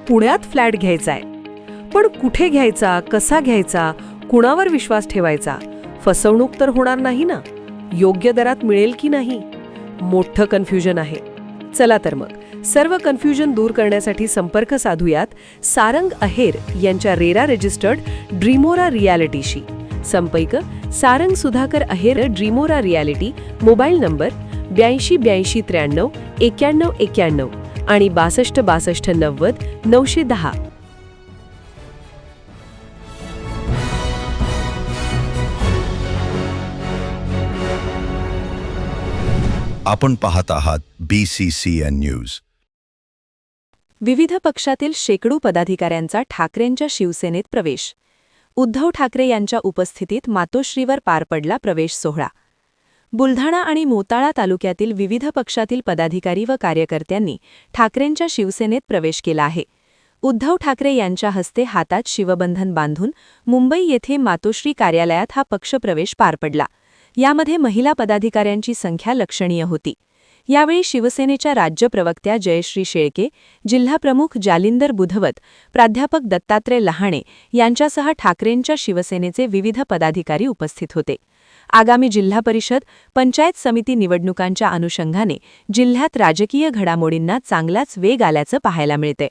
पुण्यात फ्लॅट घ्यायचाय. पण कुठे घ्यायचा, कसा घ्यायचा, कुणावर विश्वास ठेवायचा? फसवणूक तर होणार नाही ना? योग्य दरात मिळेल की नाही? मोठं कन्फ्युजन आहे. चला तर मग सर्व कन्फ्युजन दूर करण्यासाठी संपर्क साधूयात सारंग अहेर यांच्या रेरा रजिस्टर्ड ड्रीमोरा रियालिटीशी. संपर्क सारंग सुधाकर अहेर, ड्रीमोरा रियालिटी. मोबाईल नंबर 82 83 91 91 आणि 62 62 90 910. आपण पाहत आहात BCCN न्यूज. विविध पक्षातील शेकडो पदाधिकाऱ्यांचा ठाकरेंच्या शिवसेनेत प्रवेश. उद्धव ठाकरे यांच्या उपस्थितीत मातोश्रीवर पार पडला प्रवेश सोहळा. बुलढाणा आणि मोताळा तालुक्यातील विविध पक्षातील पदाधिकारी व कार्यकर्त्यांनी ठाकरेंच्या शिवसेनेत प्रवेश केला आहे. उद्धव ठाकरे यांच्या हस्ते हातात शिवबंधन बांधून मुंबई येथे मातोश्री कार्यालयात हा पक्षप्रवेश पार पडला. यामध्ये महिला पदाधिकाऱ्यांची संख्या लक्षणीय होती. यावेळी शिवसेनेच्या राज्य प्रवक्त्या जयश्री शेळके, जिल्हाप्रमुख जालिंदर बुधवत, प्राध्यापक दत्तात्रय लहाणे यांच्यासह ठाकरेंच्या शिवसेनेचे विविध पदाधिकारी उपस्थित होते. आगामी जिल्हा परिषद, पंचायत समिती निवडणुकांच्या अनुषंगाने जिल्ह्यात राजकीय घडामोडींना चांगलाच वेग आल्याचं पाहायला मिळते.